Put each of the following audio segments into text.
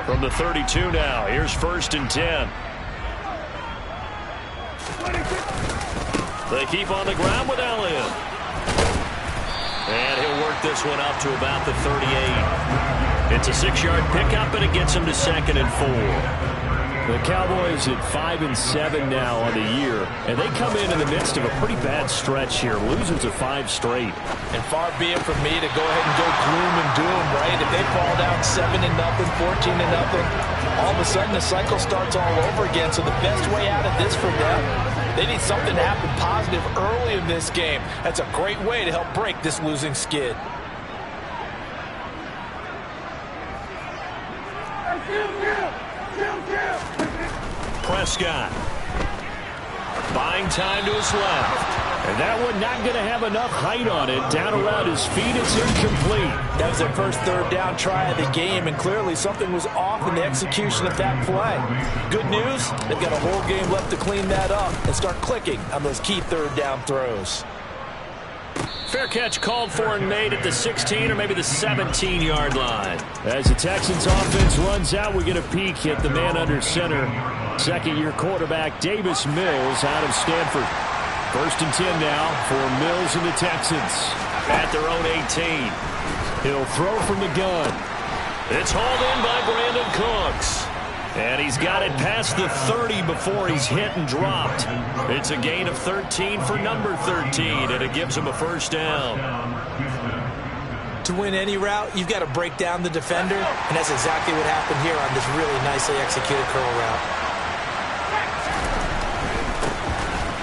From the 32 now, here's 1st and 10. They keep on the ground with Elliott. And he'll work this one up to about the 38. It's a 6-yard pickup, and it gets him to 2nd and 4. The Cowboys at 5-7 now on the year, and they come in the midst of a pretty bad stretch here, losers of 5 straight. And far be it from me to go ahead and go gloom and doom, right? If they fall down 7-0, 14-0, all of a sudden the cycle starts all over again. So the best way out of this for them, they need something to happen positive early in this game. That's a great way to help break this losing skid. Prescott buying time to his left. And that one not going to have enough height on it. Down around his feet, it's incomplete. That was their first 3rd down try of the game, and clearly something was off in the execution of that play. Good news, they've got a whole game left to clean that up and start clicking on those key 3rd down throws. Fair catch called for and made at the 16 or maybe the 17-yard line. As the Texans offense runs out, we get a peek at the man under center. 2nd-year quarterback Davis Mills out of Stanford. 1st and 10 now for Mills and the Texans. At their own 18. He'll throw from the gun. It's hauled in by Brandon Cooks. And he's got it past the 30 before he's hit and dropped. It's a gain of 13 for number 13, and it gives him a 1st down. To win any route, you've got to break down the defender, and that's exactly what happened here on this really nicely executed curl route.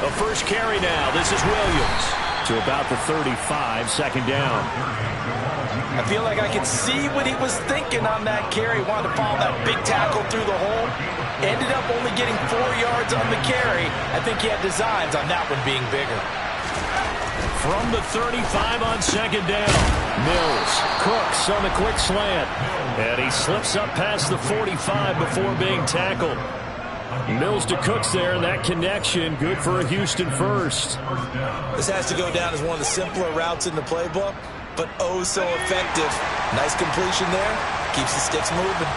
A first carry now. This is Williams. To about the 35, 2nd down. I feel like I could see what he was thinking on that carry. Wanted to follow that big tackle through the hole. Ended up only getting 4 yards on the carry. I think he had designs on that one being bigger. From the 35 on 2nd down. Mills, Cooks on the quick slant. And he slips up past the 45 before being tackled. Mills to Cooks there, and that connection good for a Houston 1st. This has to go down as one of the simpler routes in the playbook, but oh so effective. Nice completion there. Keeps the sticks moving.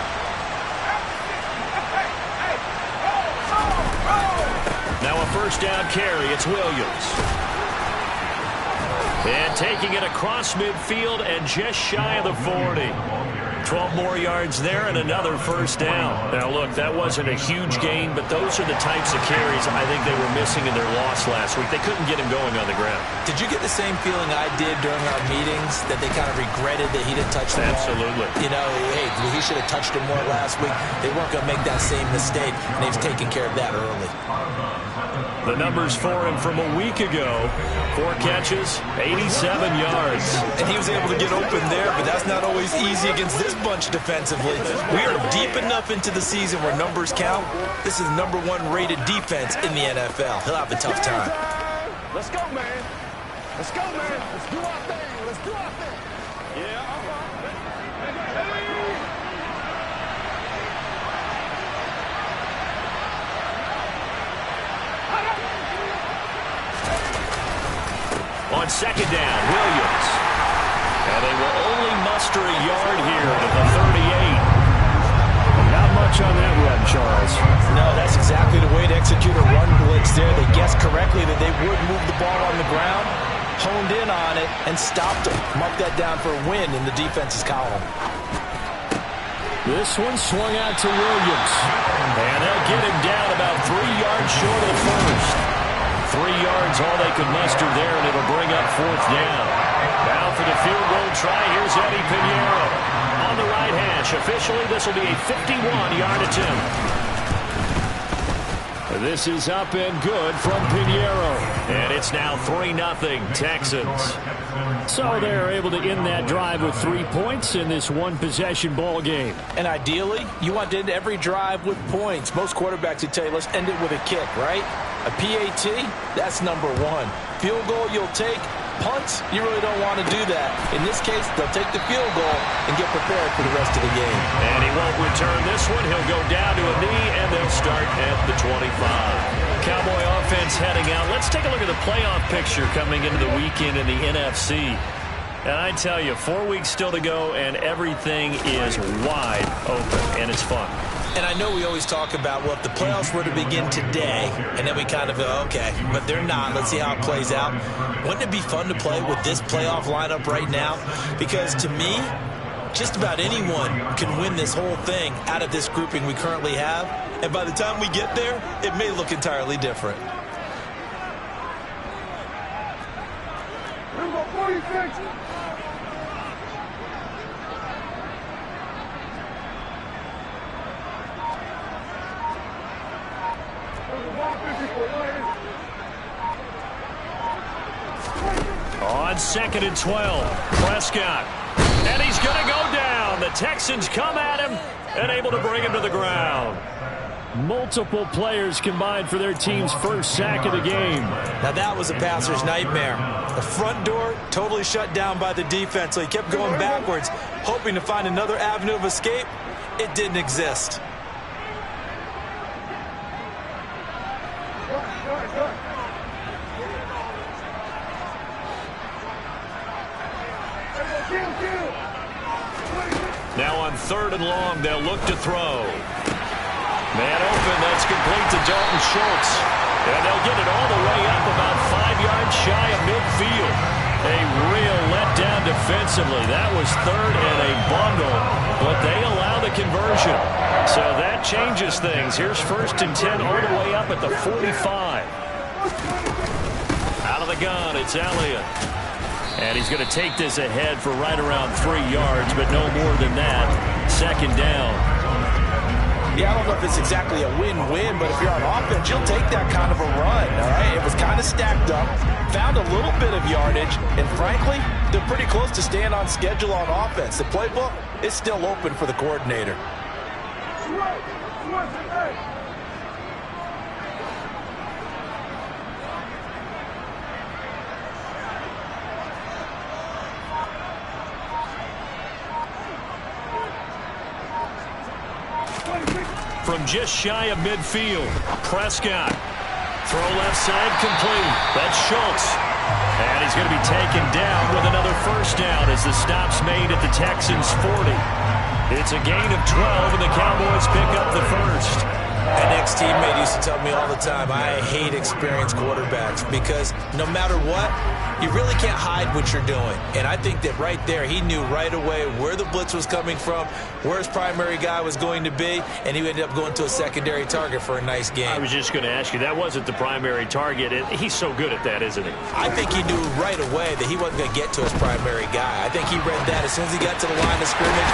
Now a 1st down carry. It's Williams. And taking it across midfield and just shy of the 40. 12 more yards there and another 1st down. Now, look, that wasn't a huge gain, but those are the types of carries I think they were missing in their loss last week. They couldn't get him going on the ground. Did you get the same feeling I did during our meetings, that they kind of regretted that he didn't touch the ball? Absolutely. You know, hey, he should have touched it more last week. They weren't going to make that same mistake, and they've taken care of that early. The numbers for him from a week ago. 4 catches, 87 yards. And he was able to get open there, but that's not always easy against this bunch defensively. We are deep enough into the season where numbers count. This is #1 rated defense in the NFL. He'll have a tough time. Let's go, man. Let's go, man. Let's do our thing. Let's do our thing. Yeah, On 2nd down, Williams. And they will only muster a yard here at the 38. Not much on that run, Charles. No, that's exactly the way to execute a run blitz there. They guessed correctly that they would move the ball on the ground, honed in on it, and stopped them. Mark that down for a win in the defense's column. This one swung out to Williams. And they'll get him down about 3 yards short of the 1st. 3 yards, all they could muster there, and it'll bring up 4th down. Now for the field goal try, here's Eddie Pinheiro. On the right hash, officially this will be a 51-yard attempt. This is up and good from Pinheiro. And it's now 3-0 Texans. So they're able to end that drive with 3 points in this one-possession ball game. And ideally, you want to end every drive with points. Most quarterbacks would tell you, let's end it with a kick, right? A PAT, that's #1. Field goal you'll take. Punts, you really don't want to do that. In this case, they'll take the field goal and get prepared for the rest of the game. And he won't return this one. He'll go down to a knee, and they'll start at the 25. Cowboy offense heading out. Let's take a look at the playoff picture coming into the weekend in the NFC. And I tell you, 4 weeks still to go, and everything is wide open, and it's fun. And I know we always talk about, well, if the playoffs were to begin today, and then we kind of go, okay, but they're not. Let's see how it plays out. Wouldn't it be fun to play with this playoff lineup right now? Because to me, just about anyone can win this whole thing out of this grouping we currently have. And by the time we get there, it may look entirely different. Number 46. On 2nd and 12, Prescott. And he's going to go down. The Texans come at him and able to bring him to the ground. Multiple players combined for their team's first sack of the game. Now that was a passer's nightmare. The front door totally shut down by the defense, so he kept going backwards, hoping to find another avenue of escape. It didn't exist. Now on 3rd and long, they'll look to throw. Man open, that's complete to Dalton Schultz. And they'll get it all the way up about 5 yards shy of midfield. A real letdown defensively. That was 3rd and a bundle, but they allow the conversion. So that changes things. Here's 1st and 10 all the way up at the 45. Out of the gun, it's Elliott. And he's going to take this ahead for right around 3 yards, but no more than that. 2nd down. Yeah, I don't know if it's exactly a win-win, but if you're on offense, you'll take that kind of a run, all right? It was kind of stacked up, found a little bit of yardage, and frankly, they're pretty close to staying on schedule on offense. The playbook is still open for the coordinator. From just shy of midfield, Prescott. Throw left side complete. That's Schultz. And he's going to be taken down with another 1st down as the stop's made at the Texans' 40. It's a gain of 12, and the Cowboys pick up the 1st. An ex-teammate used to tell me all the time, I hate experienced quarterbacks because no matter what, you really can't hide what you're doing. And I think that right there, he knew right away where the blitz was coming from, where his primary guy was going to be, and he ended up going to a secondary target for a nice game. I was just going to ask you, that wasn't the primary target. He's so good at that, isn't he? I think he knew right away that he wasn't going to get to his primary guy. I think he read that as soon as he got to the line of scrimmage,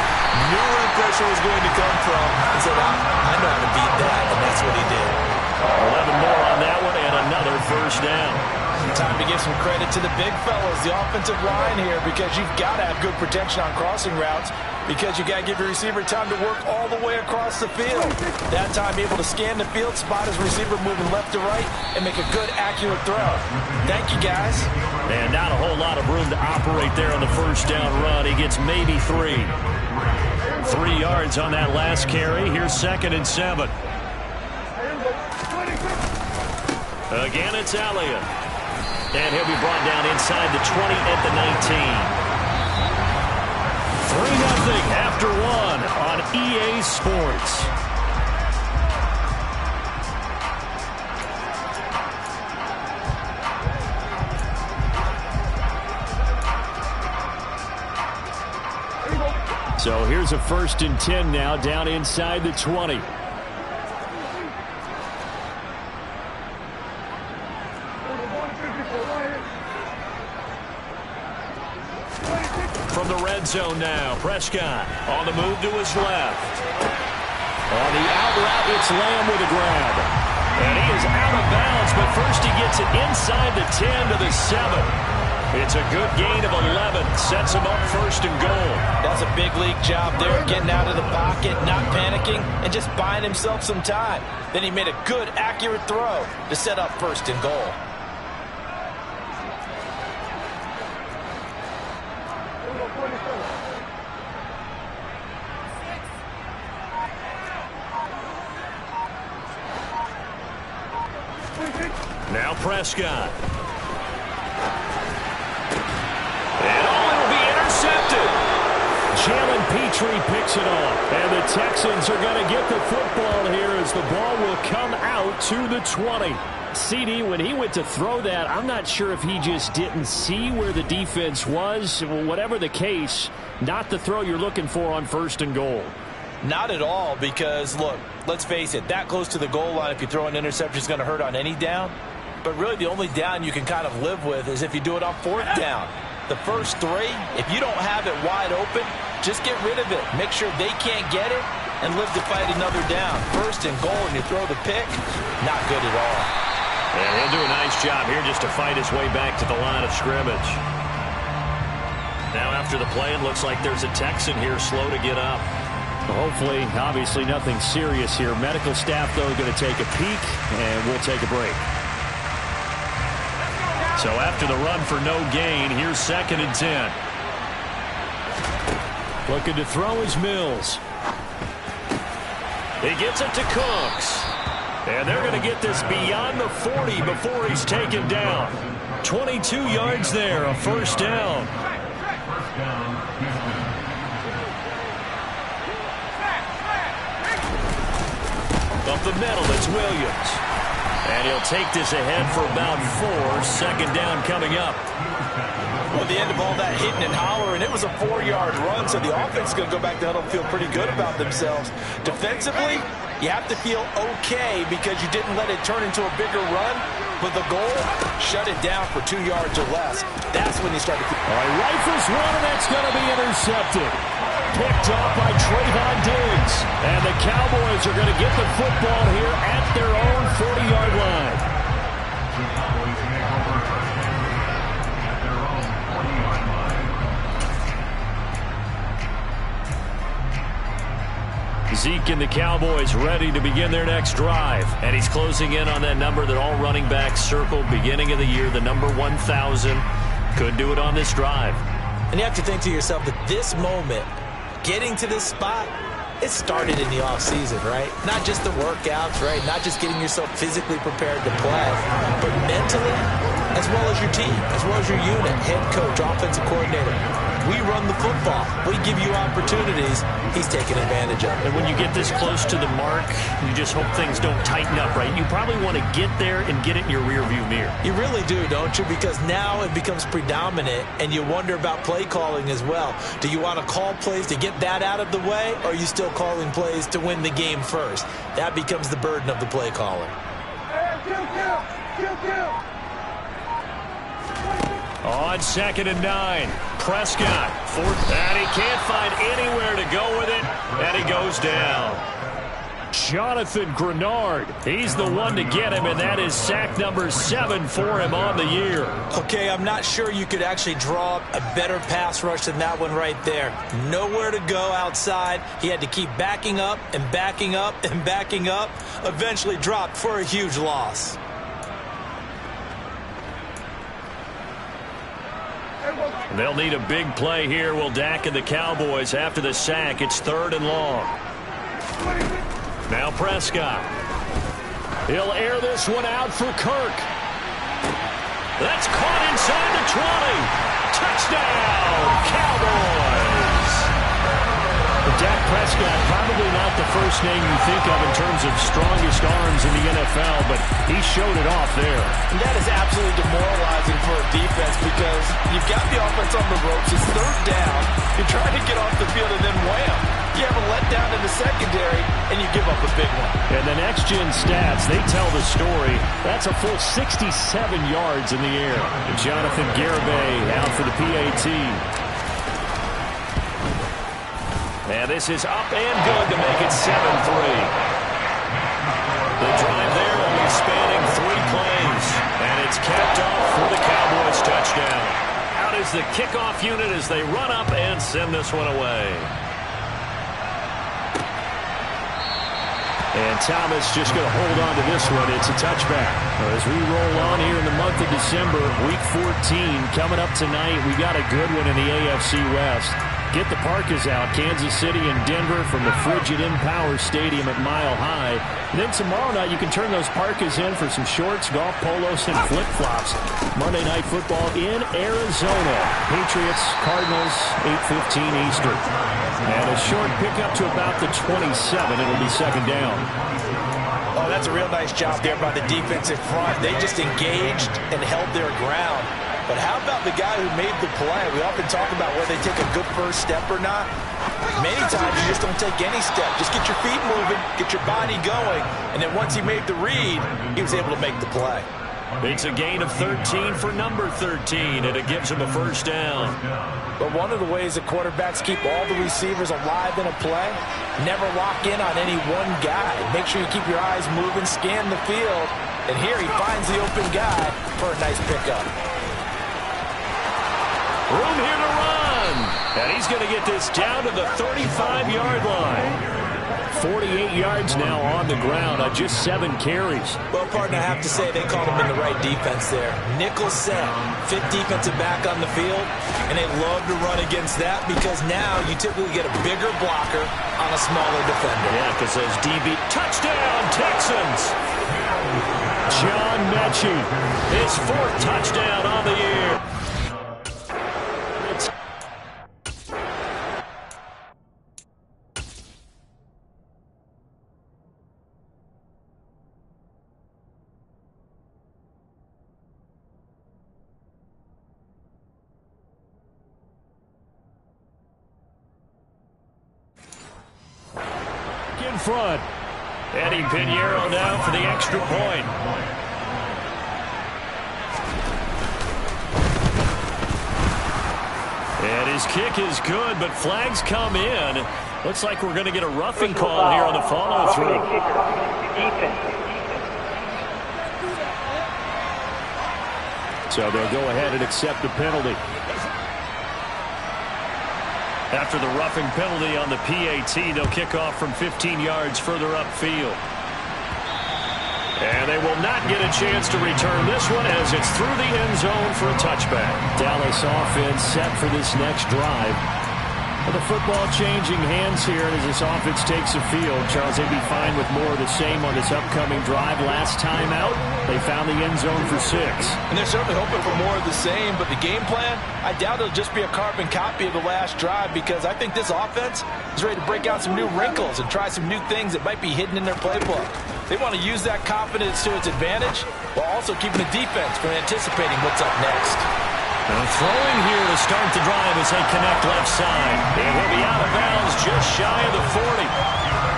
knew where the pressure was going to come from, and said, I know how to beat that, and that's what he did. 11 more on that one, and another 1st down. Time to give some credit to the big fellas, the offensive line here, because you've got to have good protection on crossing routes, because you got to give your receiver time to work all the way across the field. That time able to scan the field, spot his receiver moving left to right, and make a good, accurate throw. Thank you, guys. And not a whole lot of room to operate there on the 1st down run. He gets maybe 3. 3 yards on that last carry. Here's 2nd and 7. Again, it's Elliott. And he'll be brought down inside the 20 at the 19. 3-0 after 1 on EA Sports. So here's a 1st and 10 now down inside the 20. From the red zone now, Prescott on the move to his left. On the out route, it's Lamb with a grab. And he is out of bounds, but first he gets it inside the 10 to the 7. It's a good gain of 11. Sets him up 1st and goal. That's a big league job there, getting out of the pocket, not panicking, and just buying himself some time. Then he made a good, accurate throw to set up 1st and goal. Now Prescott. And all it'll be Crabtree picks it off. And the Texans are going to get the football here as the ball will come out to the 20. CD, when he went to throw that, I'm not sure if he just didn't see where the defense was. Whatever the case, not the throw you're looking for on 1st and goal. Not at all, because, look, let's face it, that close to the goal line, if you throw an interception, is going to hurt on any down. But really the only down you can kind of live with is if you do it on 4th down. The first 3, if you don't have it wide open, just get rid of it. Make sure they can't get it and live to fight another down. 1st and goal and you throw the pick, not good at all. And he'll do a nice job here just to fight his way back to the line of scrimmage. Now after the play, it looks like there's a Texan here slow to get up. Hopefully, obviously nothing serious here. Medical staff, though, going to take a peek, and we'll take a break. So after the run for no gain, here's 2nd and 10. Looking to throw is Mills. He gets it to Cooks. And they're going to get this beyond the 40 before he's taken down. 22 yards there, a 1st down. Up the middle, it's Williams. And he'll take this ahead for about 4. 2nd down coming up. Well, the end of all that hitting and hollering, it was a 4-yard run, so the offense is going to go back to huddle and feel pretty good about themselves. Defensively, you have to feel okay because you didn't let it turn into a bigger run. But the goal, shut it down for 2 yards or less. That's when you start to feel. All right, rifles one, and that's going to be intercepted. Picked off by Trayvon Diggs. And the Cowboys are going to get the football here at their own 40-yard line. Zeke and the Cowboys ready to begin their next drive. And he's closing in on that number that all running backs circled beginning of the year, the number 1,000. Could do it on this drive. And you have to think to yourself that this moment, getting to this spot, it started in the offseason, right? Not just the workouts, right? Not just getting yourself physically prepared to play, but mentally, as well as your team, as well as your unit, head coach, offensive coordinator. We run the football. We give you opportunities. He's taking advantage of it. And when you get this close to the mark, you just hope things don't tighten up, right? You probably want to get there and get it in your rearview mirror. You really do, don't you? Because now it becomes predominant, and you wonder about play calling as well. Do you want to call plays to get that out of the way, or are you still calling plays to win the game first? That becomes the burden of the play caller. On 2nd and 9, Prescott. And he can't find anywhere to go with it, and he goes down. Jonathan Grenard, he's the one to get him, and that is sack number 7 for him on the year. Okay, I'm not sure you could actually draw up a better pass rush than that one right there. Nowhere to go outside. He had to keep backing up and backing up and backing up. Eventually dropped for a huge loss. They'll need a big play here. Will Dak and the Cowboys after the sack. It's 3rd and long. Now Prescott. He'll air this one out for Kirk. That's caught inside the 20. Touchdown, Cowboys. Dak Prescott, probably not the first name you think of in terms of strongest arms in the NFL, but he showed it off there. And that is absolutely demoralizing for a defense because you've got the offense on the ropes. It's 3rd down. You're trying to get off the field, and then wham, you have a letdown in the secondary, and you give up a big one. And the next-gen stats, they tell the story. That's a full 67 yards in the air. And Jonathan Garibay out for the PAT. And this is up and good to make it 7-3. The drive there only spanning 3 plays. And it's capped off for the Cowboys touchdown. Out is the kickoff unit as they run up and send this one away. And Thomas just going to hold on to this one. It's a touchback. As we roll on here in the month of December, Week 14 coming up tonight. We got a good one in the AFC West. Get the parkas out. Kansas City and Denver from the frigid Empower Stadium at Mile High. And then tomorrow night you can turn those parkas in for some shorts, golf polos, and flip-flops. Monday Night Football in Arizona. Patriots, Cardinals, 8:15 Eastern. And a short pickup to about the 27. It'll be second down. Oh, that's a real nice job there by the defensive front. They just engaged and held their ground. But how about the guy who made the play? We often talk about whether they take a good first step or not. Many times you just don't take any step. Just get your feet moving, get your body going, and then once he made the read, he was able to make the play. It's a gain of 13 for number 13, and it gives him a first down. But one of the ways that quarterbacks keep all the receivers alive in a play, never lock in on any one guy. Make sure you keep your eyes moving, scan the field, and here he finds the open guy for a nice pickup. Room here to run. And he's going to get this down to the 35-yard line. 48 yards now on the ground on just 7 carries. Well, partner, I have to say they called him in the right defense there. Nickel set, fit defensive back on the field, and they love to run against that because now you typically get a bigger blocker on a smaller defender. Yeah, because those DB... Touchdown, Texans! John Mechie, his 4th touchdown on the year. in front. Eddie Pinheiro down for the extra point. And his kick is good, but flags come in. Looks like we're going to get a roughing call here on the follow-through. So they'll go ahead and accept the penalty. After the roughing penalty on the PAT, they'll kick off from 15 yards further upfield. And they will not get a chance to return this one as it's through the end zone for a touchback. Dallas offense set for this next drive. Well, the football changing hands here as this offense takes the field. Charles, they'd be fine with more of the same on this upcoming drive. Last time out, they found the end zone for 6. And they're certainly hoping for more of the same, but the game plan, I doubt it'll just be a carbon copy of the last drive because I think this offense is ready to break out some new wrinkles and try some new things that might be hidden in their playbook. They want to use that confidence to its advantage while also keeping the defense from anticipating what's up next. And throwing here to start the drive as they connect left side. And he'll be out of bounds just shy of the 40.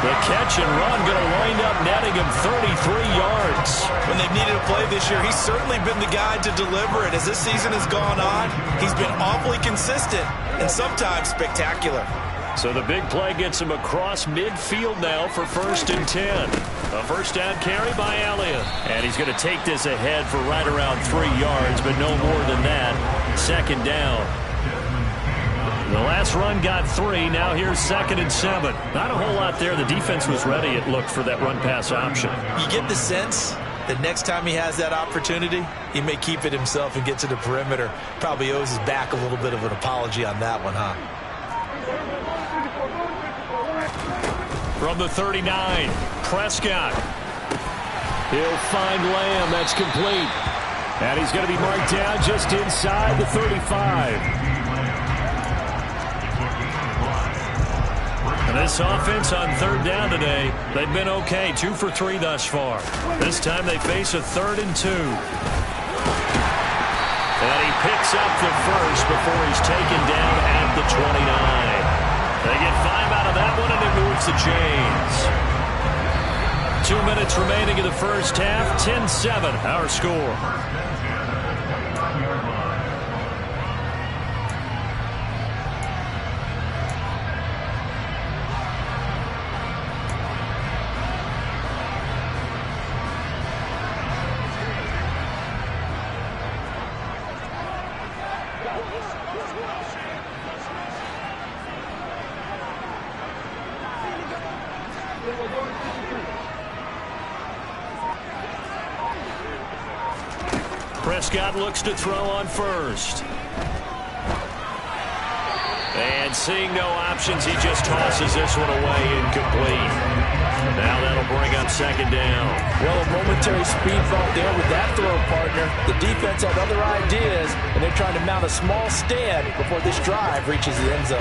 The catch and run going to wind up netting him 33 yards. When they've needed a play this year, he's certainly been the guy to deliver it. As this season has gone on, he's been awfully consistent and sometimes spectacular. So the big play gets him across midfield now for 1st and 10. A first down carry by Elliott. And he's going to take this ahead for right around 3 yards, but no more than that. 2nd down. The last run got 3. Now here's 2nd and 7. Not a whole lot there. The defense was ready, it looked, for that run-pass option. You get the sense that next time he has that opportunity, he may keep it himself and get to the perimeter. Probably owes his back a little bit of an apology on that one, huh? From the 39, Prescott. He'll find Lamb. That's complete. And he's going to be marked down just inside the 35. And this offense on 3rd down today, they've been okay. 2 for 3 thus far. This time they face a 3rd and 2. And he picks up the first before he's taken down at the 29. They get 5 out of that one, and it moves the chains. 2 minutes remaining in the first half. 10-7, our score. Prescott looks to throw on first. And seeing no options, he just tosses this one away incomplete. Now that'll bring up second down. Well, a momentary speed bump there with that throw, partner. The defense had other ideas, and they're trying to mount a small stand before this drive reaches the end zone.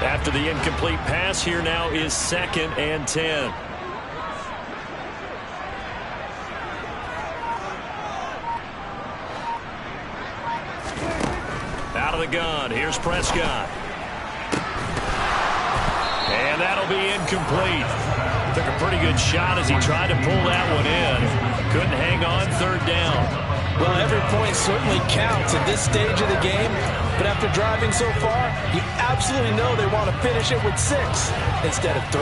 After the incomplete pass, here now is 2nd and 10. Out of the gun, here's Prescott. And that'll be incomplete. Took a pretty good shot as he tried to pull that one in. Couldn't hang on, 3rd down. Well, every point certainly counts at this stage of the game. But after driving so far, you absolutely know they want to finish it with 6 instead of 3.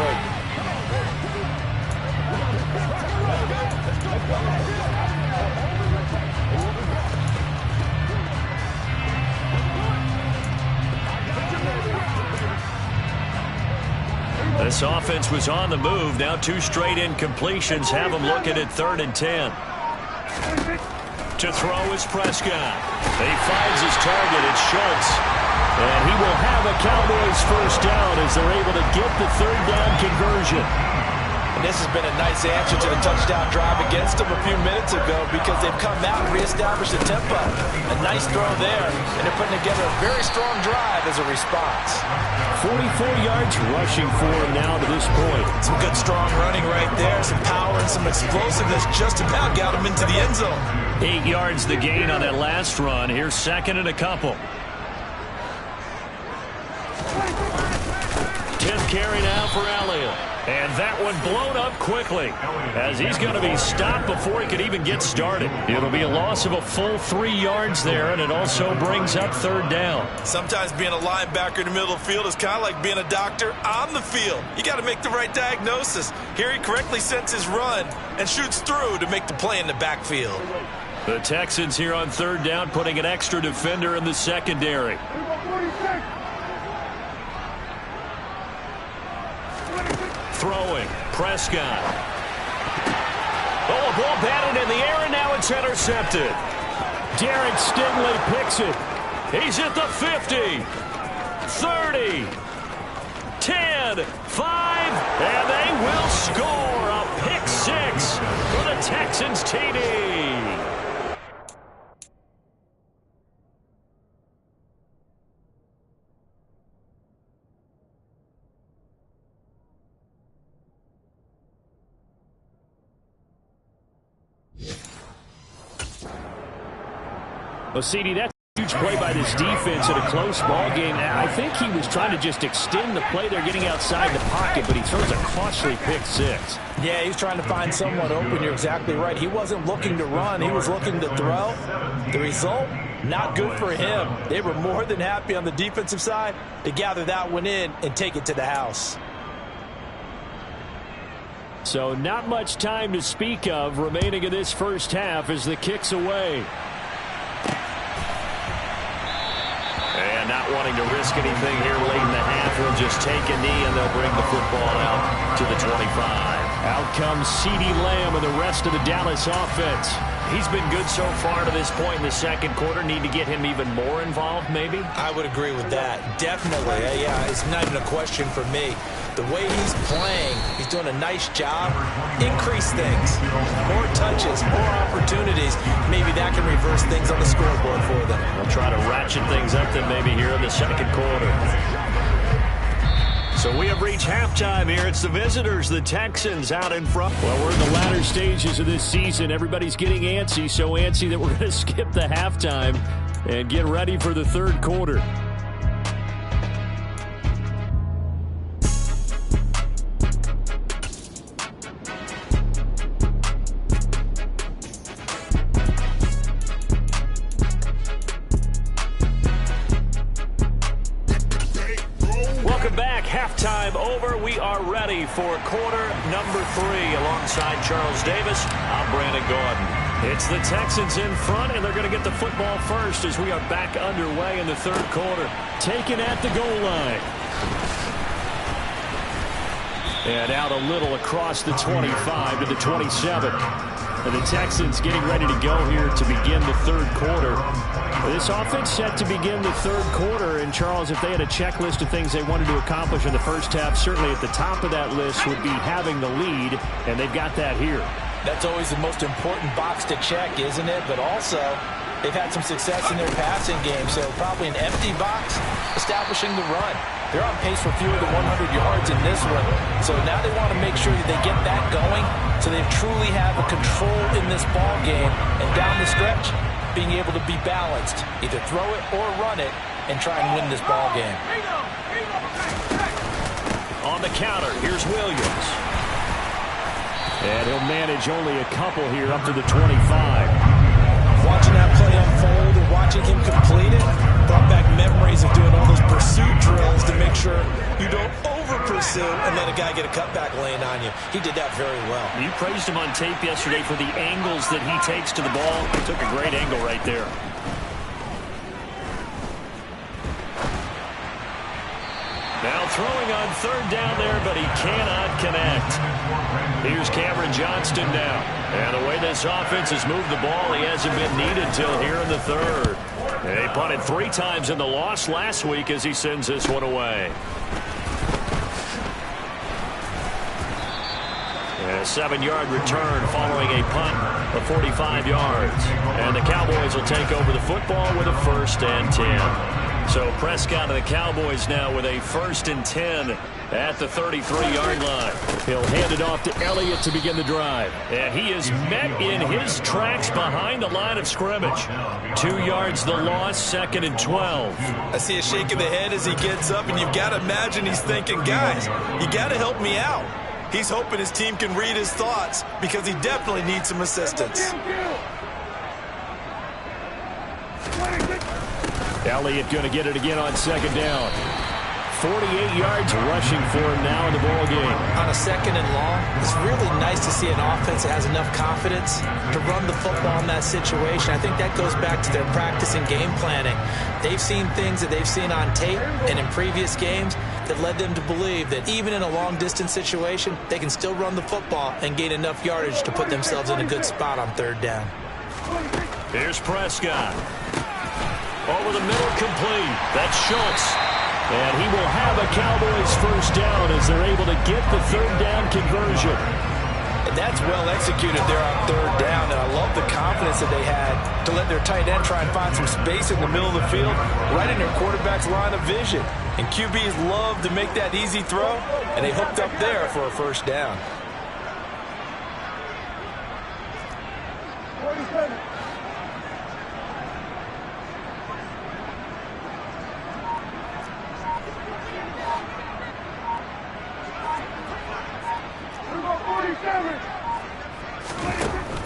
This offense was on the move. Now 2 straight incompletions have them looking at 3rd and 10. To throw is Prescott. He finds his target. It's Schultz. And he will have a Cowboys first down as they're able to get the 3rd down conversion. And this has been a nice answer to the touchdown drive against them a few minutes ago because they've come out and reestablished the tempo. A nice throw there, and they're putting together a very strong drive as a response. 44 yards rushing for him now to this point. Some good strong running right there, some power and some explosiveness just about got him into the end zone. 8 yards the gain on that last run. Here's 2nd and a couple. 10th carry now for Elliott. And that one blown up quickly as he's going to be stopped before he could even get started. It'll be a loss of a full 3 yards there, and it also brings up 3rd down. Sometimes being a linebacker in the middle of the field is kind of like being a doctor on the field. You got to make the right diagnosis. Here he correctly sets his run and shoots through to make the play in the backfield. The Texans here on 3rd down putting an extra defender in the secondary. Throwing, Prescott. Oh, a ball batted in the air, and now it's intercepted. Derek Stingley picks it. He's at the 50, 30, 10, 5, and they will score a pick 6 for the Texans TD. Well, CD, that's a huge play by this defense in a close ball game. I think he was trying to just extend the play. They're getting outside the pocket, but he throws a costly pick 6. Yeah, he's trying to find someone open. You're exactly right. He wasn't looking to run. He was looking to throw. The result, not good for him. They were more than happy on the defensive side to gather that one in and take it to the house. So not much time to speak of remaining in this first half as the kick's away. And not wanting to risk anything here late in the half, he'll just take a knee and they'll bring the football out to the 25. Out comes CeeDee Lamb and the rest of the Dallas offense. He's been good so far to this point in the second quarter. Need to get him even more involved, maybe? I would agree with that. Definitely. Yeah, it's not even a question for me. The way he's playing, he's doing a nice job. Increase things. More touches, more opportunities. Maybe that can reverse things on the scoreboard for them. We'll try to ratchet things up then maybe here in the second quarter. So we have reached halftime here. It's the visitors, the Texans, out in front. Well, we're in the latter stages of this season. Everybody's getting antsy, so antsy that we're going to skip the halftime and get ready for the third quarter. Halftime over. We are ready for quarter number 3. Alongside Charles Davis, I'm Brandon Gordon. It's the Texans in front, and they're going to get the football first as we are back underway in the third quarter. Taken at the goal line. And out a little across the 25 to the 27. And the Texans getting ready to go here to begin the third quarter. This offense set to begin the third quarter. And, Charles, if they had a checklist of things they wanted to accomplish in the first half, certainly at the top of that list would be having the lead, and they've got that here. That's always the most important box to check, isn't it? But also, they've had some success in their passing game, so probably an empty box establishing the run. They're on pace for fewer than 100 yards in this one. So now they want to make sure that they get that going so they truly have a control in this ball game. And down the stretch, being able to be balanced. Either throw it or run it and try and win this ball game. On the counter, here's Williams. And he'll manage only a couple here up to the 25. Watching that play unfold and watching him complete it brought back memories of doing all those pursuit drills to make sure you don't over-pursue and let a guy get a cutback lane on you. He did that very well. You praised him on tape yesterday for the angles that he takes to the ball. He took a great angle right there. Now throwing on third down there, but he cannot connect. Here's Cameron Johnston now. And the way this offense has moved the ball, he hasn't been needed till here in the third. And he punted 3 times in the loss last week as he sends this one away. And a 7-yard return following a punt of 45 yards. And the Cowboys will take over the football with a 1st and 10. So Prescott and the Cowboys now with a 1st and 10 at the 33-yard line. He'll hand it off to Elliott to begin the drive. And he is met in his tracks behind the line of scrimmage. 2 yards the loss, 2nd and 12. I see a shake of the head as he gets up, and you've got to imagine he's thinking, guys, you got to help me out. He's hoping his team can read his thoughts because he definitely needs some assistance. Elliott going to get it again on 2nd down. 48 yards rushing for him now in the ball game. On a 2nd and long, it's really nice to see an offense that has enough confidence to run the football in that situation. I think that goes back to their practice and game planning. They've seen things that they've seen on tape and in previous games that led them to believe that even in a long-distance situation, they can still run the football and gain enough yardage to put themselves in a good spot on 3rd down. Here's Prescott. Over the middle, complete. That's Schultz. And he will have a Cowboys 1st down as they're able to get the 3rd down conversion. And that's well executed there on 3rd down. And I love the confidence that they had to let their tight end try and find some space in the middle of the field, right in their quarterback's line of vision. And QBs love to make that easy throw, and they hooked up there for a 1st down.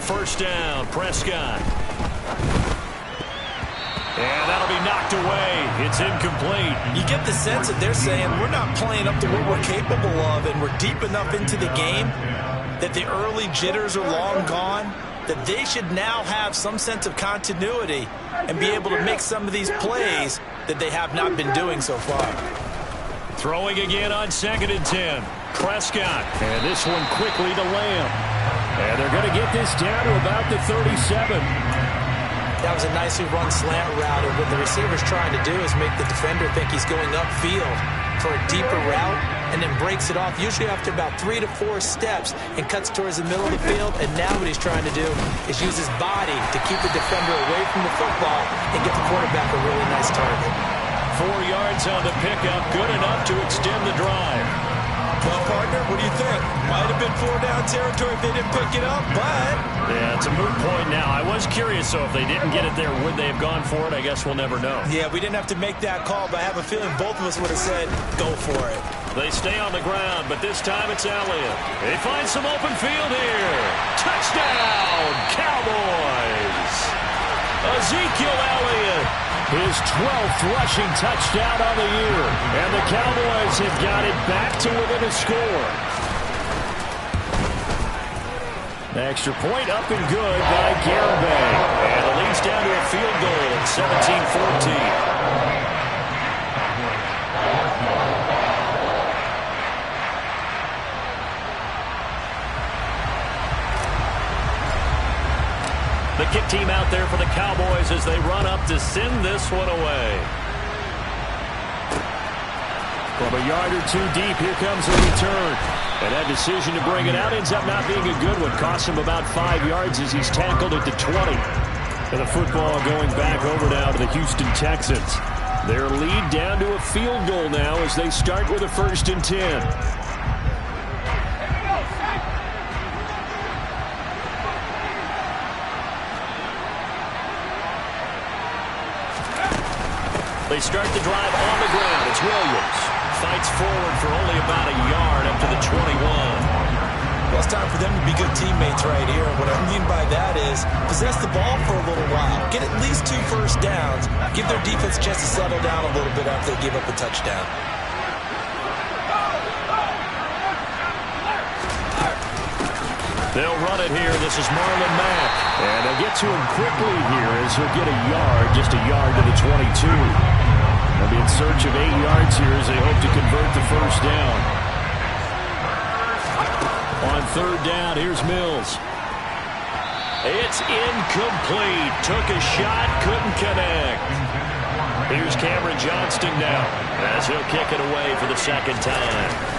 First down, Prescott. And that'll be knocked away. It's incomplete. You get the sense that they're saying we're not playing up to what we're capable of, and we're deep enough into the game that the early jitters are long gone, that they should now have some sense of continuity and be able to make some of these plays that they have not been doing so far. Throwing again on 2nd and 10. Prescott. And this one quickly to Lamb. And they're going to get this down to about the 37. That was a nicely run slant route, and what the receiver's trying to do is make the defender think he's going upfield for a deeper route, and then breaks it off, usually after about 3 to 4 steps, and cuts towards the middle of the field. And now what he's trying to do is use his body to keep the defender away from the football and get the quarterback a really nice target. 4 yards on the pickup, good enough to extend the drive. Well, partner, what do you think? Might have been 4-down territory if they didn't pick it up, but... Yeah, it's a moot point now. I was curious, so if they didn't get it there, would they have gone for it? I guess we'll never know. Yeah, we didn't have to make that call, but I have a feeling both of us would have said, go for it. They stay on the ground, but this time it's Elliott. They find some open field here. Touchdown, Cowboys! Ezekiel Elliott. His 12th rushing touchdown on the year. And the Cowboys have got it back to within a score. The extra point up and good by Garibay. And it leads down to a field goal at 17-14. team out there for the Cowboys as they run up to send this one away. From a yard or two deep, here comes a return. And that decision to bring it out ends up not being a good one. Costs him about 5 yards as he's tackled at the 20. And the football going back over now to the Houston Texans. Their lead down to a field goal now as they start with a 1st and 10. They start the drive on the ground. It's Williams. Fights forward for only about a yard up to the 21. Well, it's time for them to be good teammates right here. What I mean by that is possess the ball for a little while. Get at least 2 first downs. Give their defense a chance to settle down a little bit after they give up a touchdown. They'll run it here. This is Marlon Mack. And they'll get to him quickly here as he'll get a yard, just a yard to the 22. They'll be in search of 8 yards here as they hope to convert the 1st down. On 3rd down, here's Mills. It's incomplete. Took a shot, couldn't connect. Here's Cameron Johnston now as he'll kick it away for the 2nd time.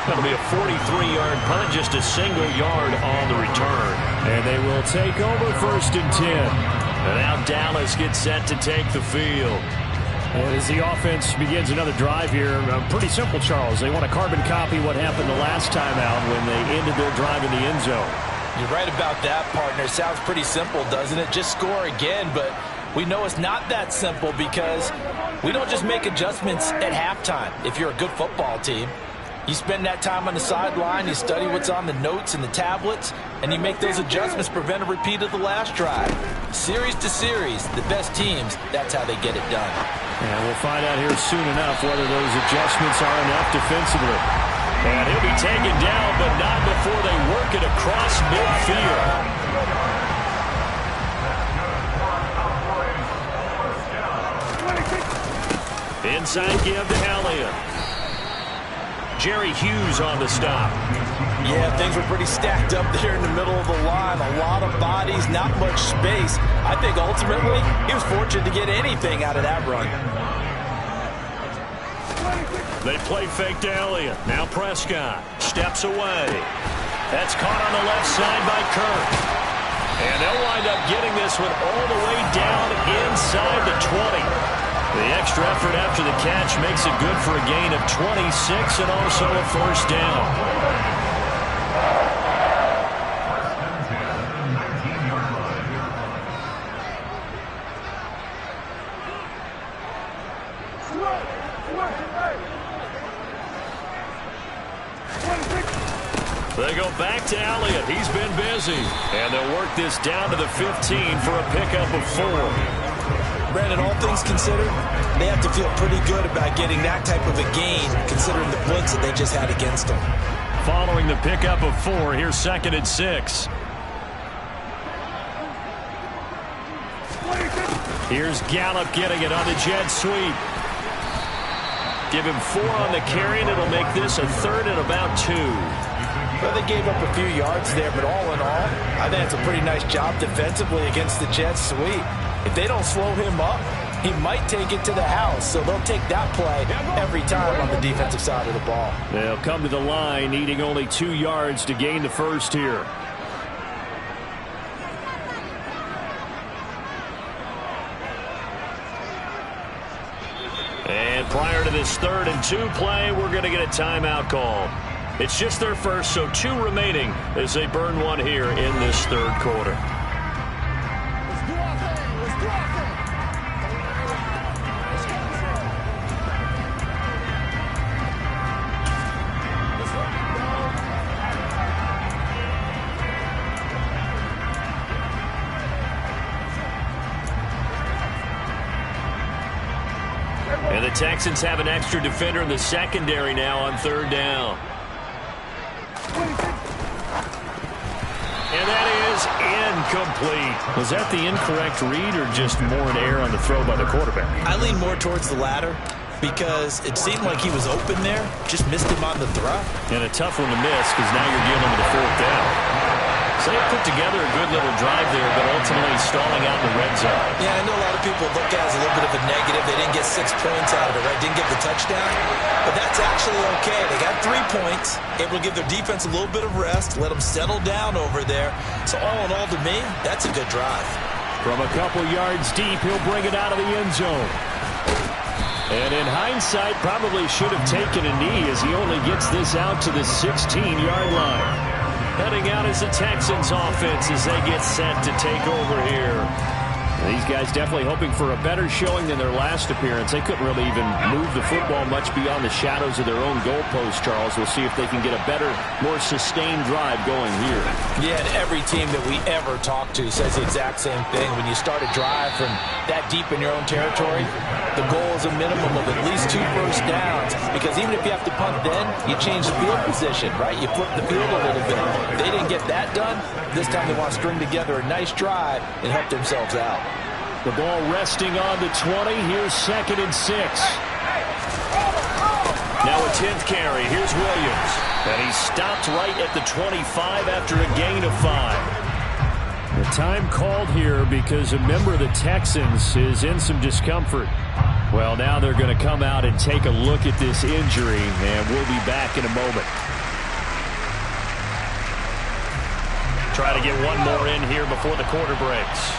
That'll be a 43-yard punt, just a single yard on the return. And they will take over 1st and 10. And now Dallas gets set to take the field. And as the offense begins another drive here, pretty simple, Charles. They want to carbon copy what happened the last time out when they ended their drive in the end zone. You're right about that, partner. Sounds pretty simple, doesn't it? Just score again, but we know it's not that simple because we don't just make adjustments at halftime if you're a good football team. You spend that time on the sideline, you study what's on the notes and the tablets, and you make those adjustments to prevent a repeat of the last drive. Series to series, the best teams, that's how they get it done. And we'll find out here soon enough whether those adjustments are enough defensively. And he'll be taken down, but not before they work it across midfield. Inside give to Elliott. Jerry Hughes on the stop. Yeah, things were pretty stacked up there in the middle of the line. A lot of bodies, not much space. I think ultimately he was fortunate to get anything out of that run. They play fake to Elliott. Now Prescott steps away. That's caught on the left side by Kirk. And they'll wind up getting this one all the way down inside the 20. The extra effort after the catch makes it good for a gain of 26 and also a 1st down. They go back to Elliott. He's been busy. And they'll work this down to the 15 for a pickup of 4. Brandon, all things considered, they have to feel pretty good about getting that type of a gain, considering the blitz that they just had against them. Following the pickup of 4, here's 2nd and 6. Here's Gallup getting it on the jet sweep. Give him 4 on the carry, and it'll make this a 3rd and about 2. Well, they gave up a few yards there, but all in all, I think it's a pretty nice job defensively against the jet sweep. If they don't slow him up, he might take it to the house. So they'll take that play every time on the defensive side of the ball. They'll come to the line, needing only 2 yards to gain the 1st here. And prior to this 3rd and 2 play, we're going to get a timeout call. It's just their first, so 2 remaining as they burn one here in this 3rd quarter. And the Texans have an extra defender in the secondary now on 3rd down. And that is incomplete. Was that the incorrect read or just more in air on the throw by the quarterback? I lean more towards the latter. because it seemed like he was open there, just missed him on the throw. And a tough one to miss because now you're dealing with a fourth down. So they put together a good little drive there, but ultimately stalling out in the red zone. Yeah, I know a lot of people look at it as a little bit of a negative. They didn't get 6 points out of it, right? Didn't get the touchdown. But that's actually okay. They got 3 points. Able to give their defense a little bit of rest, let them settle down over there. So all in all, to me, that's a good drive. From a couple yards deep, he'll bring it out of the end zone. And in hindsight, probably should have taken a knee as he only gets this out to the 16-yard line. Heading out is the Texans offense as they get set to take over here. These guys definitely hoping for a better showing than their last appearance. They couldn't really even move the football much beyond the shadows of their own goalpost, Charles. We'll see if they can get a better, more sustained drive going here. Yeah, and every team that we ever talk to says the exact same thing. When you start a drive from that deep in your own territory, the goal is a minimum of at least 2 first downs. Because even if you have to punt then, you change the field position, right? You flip the field a little bit. If they didn't get that done, this time they want to string together a nice drive and help themselves out. The ball resting on the 20. Here's 2nd and 6. Now a 10th carry. Here's Williams. And he's stopped right at the 25 after a gain of 5. The time called here because a member of the Texans is in some discomfort. Well, now they're going to come out and take a look at this injury, and we'll be back in a moment. Try to get one more in here before the quarter breaks.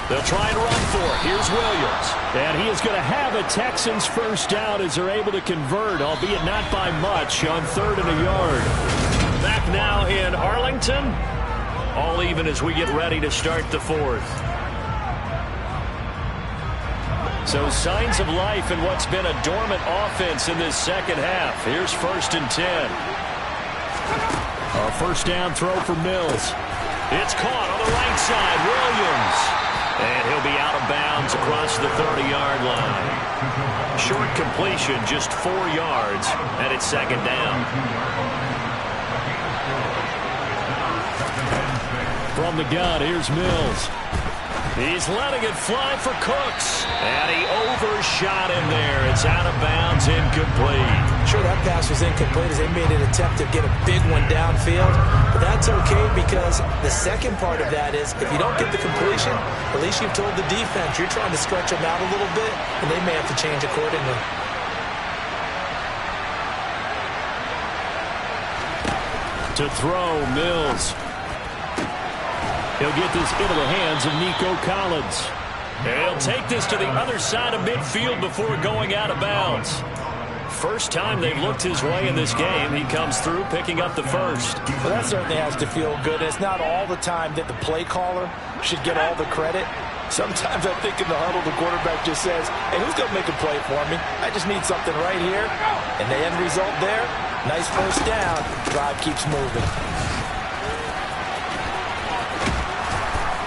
They'll try and run for it. Here's Williams. And he is going to have a Texans first down as they're able to convert, albeit not by much, on 3rd and a yard. Back now in Arlington. All even as we get ready to start the 4th. So signs of life in what's been a dormant offense in this second half. Here's 1st and 10. A first down throw for Mills. It's caught on the right side. Williams. And he'll be out of bounds across the 30-yard line. Short completion, just 4 yards, and it's 2nd down. From the gun, here's Mills. He's letting it fly for Cooks. And he overshot him there. It's out of bounds, incomplete. Sure, that pass was incomplete as they made an attempt to get a big one downfield. But that's okay because the second part of that is if you don't get the completion, at least you've told the defense you're trying to stretch them out a little bit, and they may have to change accordingly. To throw, Mills. He'll get this into the hands of Nico Collins. And he'll take this to the other side of midfield before going out of bounds. First time they've looked his way in this game. He comes through picking up the first. Well, that certainly has to feel good. It's not all the time that the play caller should get all the credit. Sometimes I think in the huddle, the quarterback just says, hey, who's going to make a play for me? I just need something right here. And the end result there, nice first down. Drive keeps moving.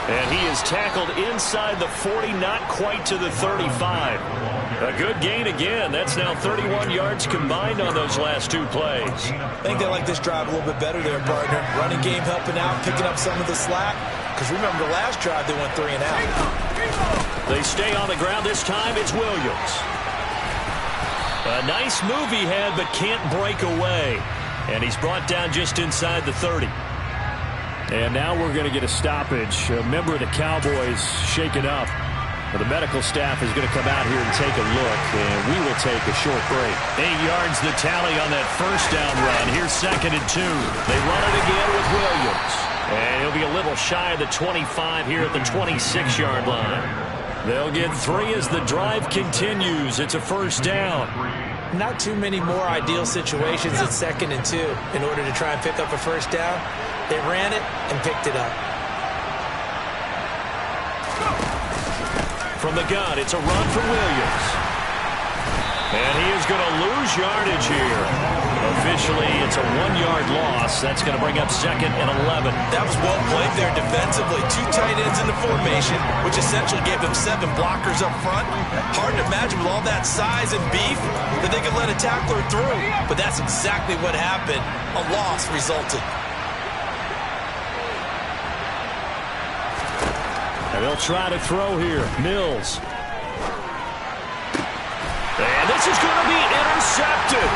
And he is tackled inside the 40, not quite to the 35. A good gain again. That's now 31 yards combined on those last 2 plays. I think they like this drive a little bit better there, partner. Running game helping out, picking up some of the slack. Because remember the last drive, they went 3 and out. They stay on the ground this time. It's Williams. A nice move he had, but can't break away. And he's brought down just inside the 30. And now we're going to get a stoppage. A member of the Cowboys shaken up. The medical staff is going to come out here and take a look, and we will take a short break. 8 yards the tally on that first down run. Here's 2nd and 2. They run it again with Williams. And he'll be a little shy of the 25 here at the 26-yard line. They'll get 3 as the drive continues. It's a first down. Not too many more ideal situations at 2nd and 2 in order to try and pick up a first down. They ran it and picked it up. From the gun, it's a run for Williams. And he is going to lose yardage here. Officially, it's a 1-yard loss. That's going to bring up 2nd and 11. That was well played there defensively. 2 tight ends in the formation, which essentially gave them 7 blockers up front. Hard to imagine with all that size and beef that they could let a tackler through. But that's exactly what happened. A loss resulted. They'll try to throw here. Mills. And this is going to be intercepted.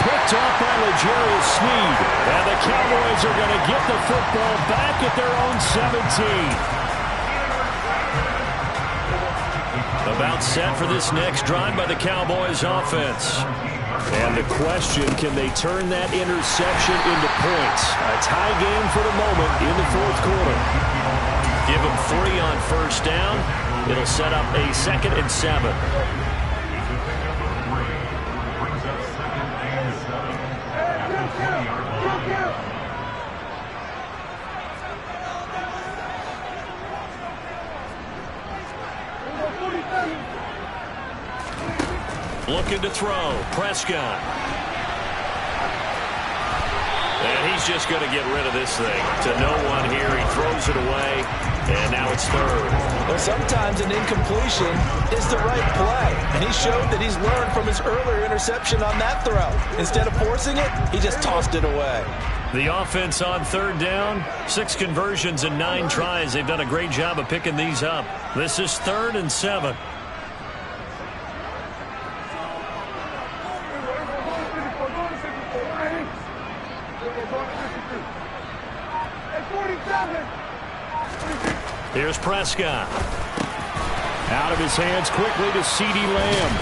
Picked off by L'Jarius Sneed. And the Cowboys are going to get the football back at their own 17. About set for this next drive by the Cowboys offense. And the question, can they turn that interception into points? A tie game for the moment in the fourth quarter. Give them 3 on first down. It'll set up a 2nd and 7. Looking to throw. Prescott. And he's just going to get rid of this thing. To no one here. He throws it away. And now it's 3rd. Well, sometimes an incompletion is the right play. And he showed that he's learned from his earlier interception on that throw. Instead of forcing it, he just tossed it away. The offense on 3rd down. 6 conversions and 9 tries. They've done a great job of picking these up. This is 3rd and 7. Here's Prescott. Out of his hands quickly to CeeDee Lamb.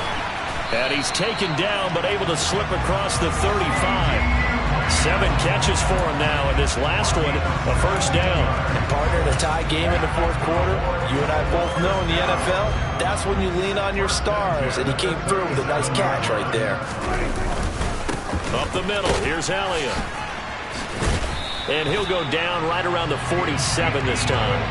And he's taken down but able to slip across the 35. 7 catches for him now, and this last one, a first down. And partner, in a tie game in the fourth quarter, you and I both know in the NFL, that's when you lean on your stars, and he came through with a nice catch right there. Up the middle, here's Elliott. And he'll go down right around the 47 this time.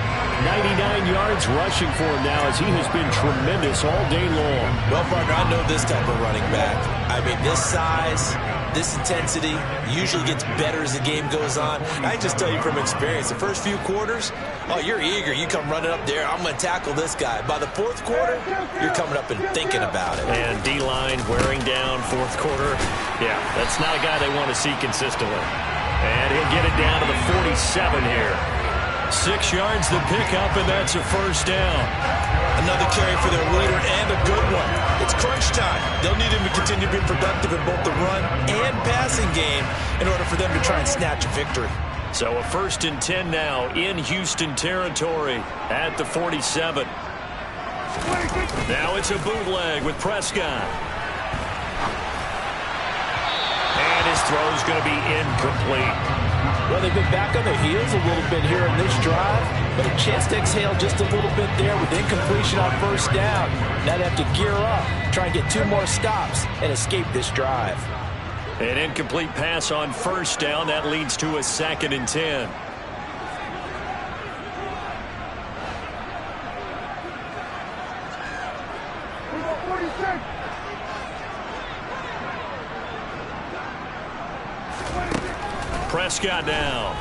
99 yards rushing for him now as he has been tremendous all day long. Well, partner, I know this type of running back. I mean, this size, this intensity usually gets better as the game goes on. I can just tell you from experience, the first few quarters, oh, you're eager. You come running up there, I'm going to tackle this guy. By the fourth quarter, you're coming up and thinking about it. And D-line wearing down fourth quarter. Yeah, that's not a guy they want to see consistently. And he'll get it down to the 47 here. 6 yards the pickup, and that's a first down. Another carry for their leader and a good one. It's crunch time. They'll need him to continue being productive in both the run and passing game in order for them to try and snatch a victory. So a 1st and 10 now in Houston territory at the 47. Now it's a bootleg with Prescott. And his throw's going to be incomplete. Well, they've been back on their heels a little bit here in this drive, but a chance to exhale just a little bit there with incompletion on first down. Now they have to gear up, try and get 2 more stops, and escape this drive. An incomplete pass on first down. That leads to a 2nd and 10. Prescott now.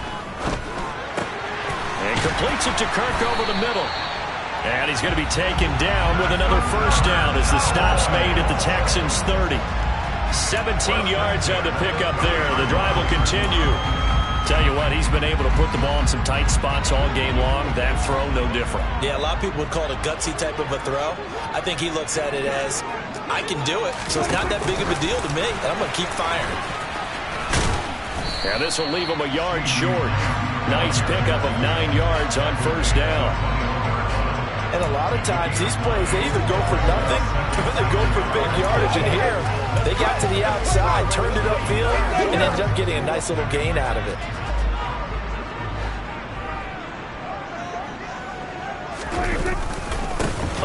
And completes it to Kirk over the middle. And he's going to be taken down with another first down as the stop's made at the Texans' 30. 17 yards on the pickup there. The drive will continue. Tell you what, he's been able to put the ball in some tight spots all game long. That throw, no different. Yeah, a lot of people would call it a gutsy type of a throw. I think he looks at it as, I can do it, so it's not that big of a deal to me, and I'm going to keep firing. Yeah, this will leave him a yard short. Nice pickup of 9 yards on first down. And a lot of times these plays, they either go for nothing or they go for big yardage. And here, they got to the outside, turned it upfield, and ended up getting a nice little gain out of it.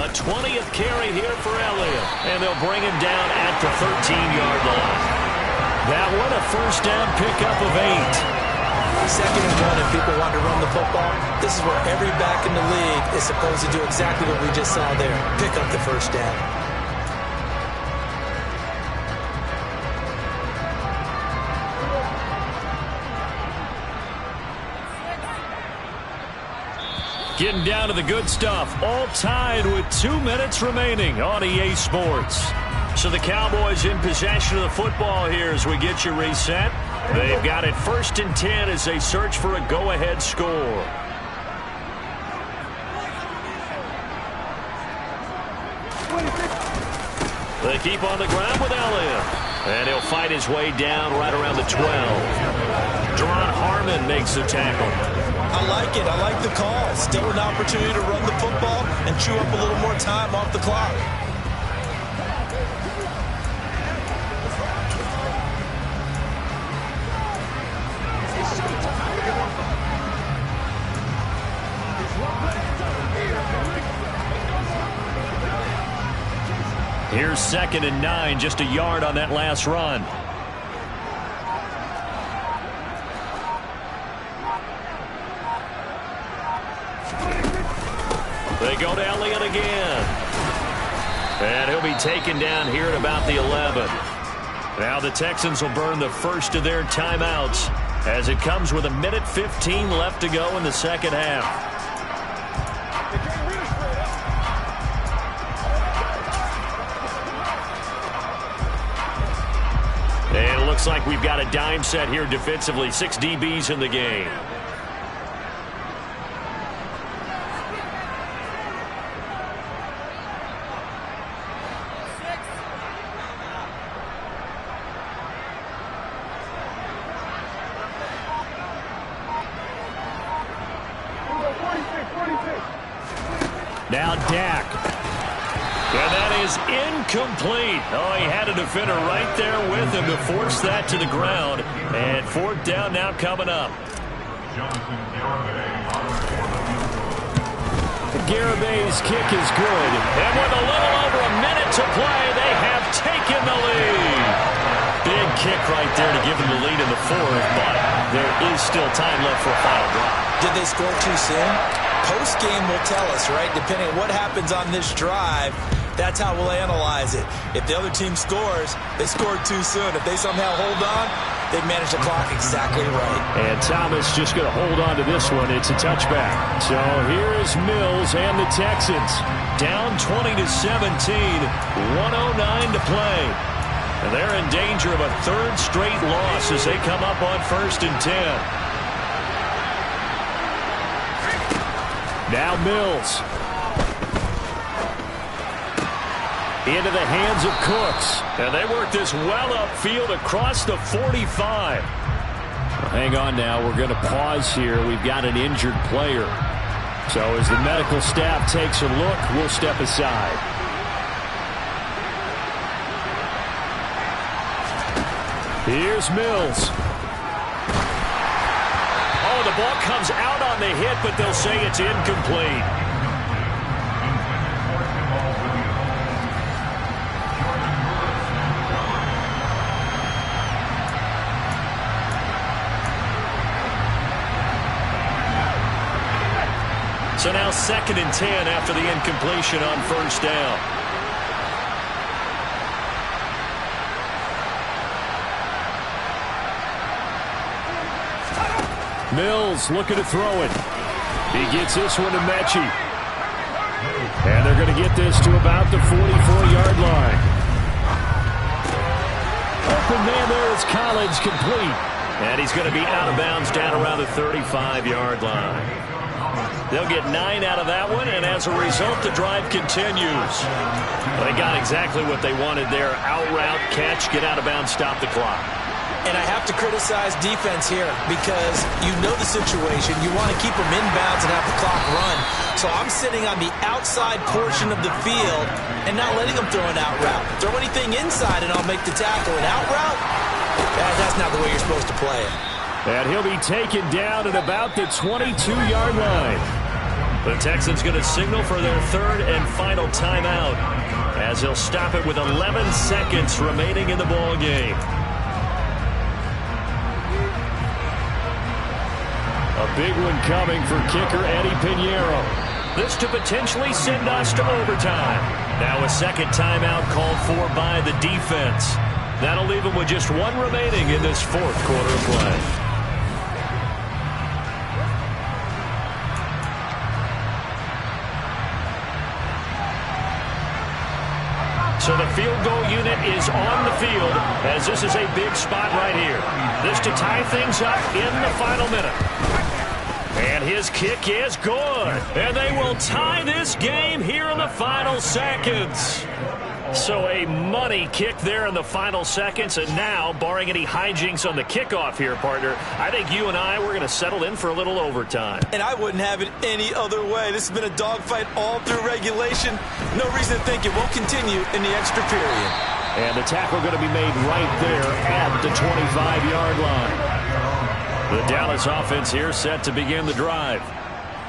A 20th carry here for Elliott. And they'll bring him down at the 13-yard line. That one, a first down pickup of 8. 2nd and 1, if people want to run the football, this is where every back in the league is supposed to do exactly what we just saw there. Pick up the first down. Getting down to the good stuff. All tied with 2 minutes remaining on EA Sports. So the Cowboys in possession of the football here as we get you reset. They've got it 1st and 10 as they search for a go-ahead score. to keep on the ground with Elliott. And he'll fight his way down right around the 12. Deron Harmon makes the tackle. I like it. I like the call. Still an opportunity to run the football and chew up a little more time off the clock. Here's 2nd and 9, just a yard on that last run. They go to Elliott again. And he'll be taken down here at about the 11. Now the Texans will burn the first of their timeouts as it comes with 1:15 left to go in the second half. And it looks like we've got a dime set here defensively. 6 DBs in the game. Now Dak. And that is incomplete. Oh, he had a defender right there with him to force that to the ground. And 4th down now coming up. Garabay's kick is good. And with a little over a minute to play, they have taken the lead. Big kick right there to give them the lead in the 4th, but there is still time left for a final drive. Did they score too soon? Post-game will tell us, right? Depending on what happens on this drive, that's how we'll analyze it. If the other team scores, they scored too soon. If they somehow hold on, they've managed the clock exactly right. And Thomas just going to hold on to this one. It's a touchback. So here is Mills and the Texans. Down 20-17, 1:09 to play. And they're in danger of a 3rd straight loss as they come up on 1st and 10. Now Mills. Into the hands of Cooks. And they work this well upfield across the 45. Well, hang on now. We're going to pause here. We've got an injured player. So as the medical staff takes a look, we'll step aside. Here's Mills. Oh, the ball comes out on the hit, but they'll say it's incomplete. So now 2nd and 10 after the incompletion on 1st down. Mills looking to throw it. He gets this one to Mechie. And they're going to get this to about the 44-yard line. Open man there is Collins, complete. And he's going to be out of bounds down around the 35-yard line. They'll get 9 out of that one, and as a result, the drive continues. They got exactly what they wanted there. Out route, catch, get out of bounds, stop the clock. And I have to criticize defense here because you know the situation. You want to keep them inbounds and have the clock run. So I'm sitting on the outside portion of the field and not letting them throw an out route. Throw anything inside and I'll make the tackle. An out route? That's not the way you're supposed to play it. And he'll be taken down at about the 22-yard line. The Texans going to signal for their 3rd and final timeout as they'll stop it with 11 seconds remaining in the ball game. A big one coming for kicker Eddie Pinheiro. This to potentially send us to overtime. Now a 2nd timeout called for by the defense. That'll leave them with just 1 remaining in this 4th quarter of play. So the field goal unit is on the field as this is a big spot right here. This to tie things up in the final minute. And his kick is good. And they will tie this game here in the final seconds. So a money kick there in the final seconds, and now, barring any hijinks on the kickoff here, partner, I think you and I, we're going to settle in for a little overtime. And I wouldn't have it any other way. This has been a dogfight all through regulation. No reason to think it won't continue in the extra period. And the tackle going to be made right there at the 25-yard line. The Dallas offense here set to begin the drive.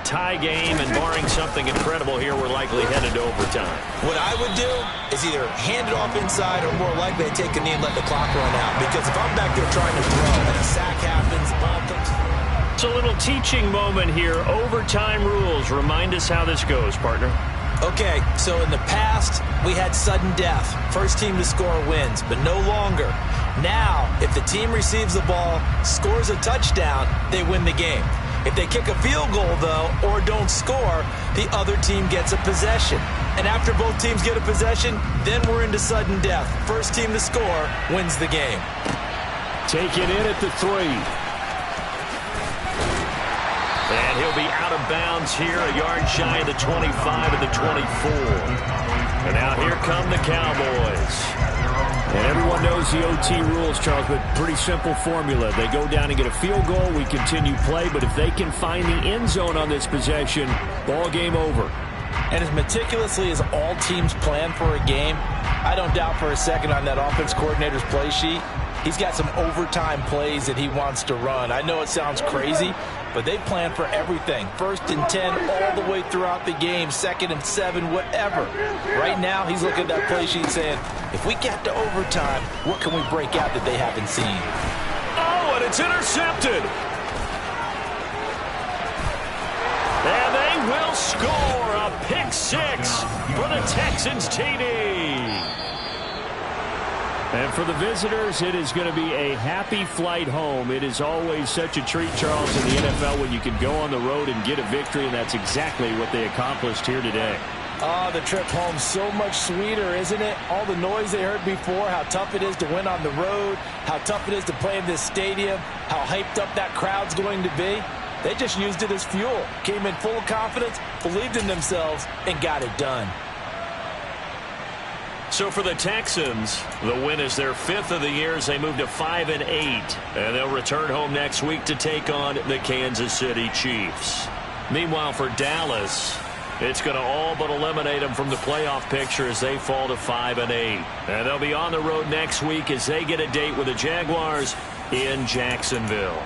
Tie game, and barring something incredible here, we're likely headed to overtime. What I would do is either hand it off inside or more likely to take a knee and let the clock run out. Because if I'm back there trying to throw and a sack happens, ball comes. It's a little teaching moment here. Overtime rules. Remind us how this goes, partner. Okay, so in the past, we had sudden death. First team to score wins, but no longer. Now, if the team receives the ball, scores a touchdown, they win the game. If they kick a field goal, though, or don't score, the other team gets a possession. And after both teams get a possession, then we're into sudden death. First team to score wins the game. Take it in at the 3. And he'll be out of bounds here, a yard shy of the 25 of the 24. And now here come the Cowboys. And everyone knows the OT rules, Charles, but pretty simple formula. They go down and get a field goal, we continue play, but if they can find the end zone on this possession, ball game over. And as meticulously as all teams plan for a game, I don't doubt for a second on that offense coordinator's play sheet, he's got some overtime plays that he wants to run. I know it sounds crazy, but they plan for everything. 1st and 10 all the way throughout the game, 2nd and 7, whatever. Right now, he's looking at that play sheet saying, if we get to overtime, what can we break out that they haven't seen? Oh, and it's intercepted. And they will score a pick 6 for the Texans TD. And for the visitors, it is going to be a happy flight home. It is always such a treat, Charles, in the NFL when you can go on the road and get a victory, and that's exactly what they accomplished here today. Oh, the trip home so much sweeter, isn't it? All the noise they heard before, how tough it is to win on the road, how tough it is to play in this stadium, how hyped up that crowd's going to be. They just used it as fuel, came in full of confidence, believed in themselves, and got it done. So for the Texans, the win is their 5th of the year as they move to 5-8. And they'll return home next week to take on the Kansas City Chiefs. Meanwhile, for Dallas, it's going to all but eliminate them from the playoff picture as they fall to 5-8. And they'll be on the road next week as they get a date with the Jaguars in Jacksonville.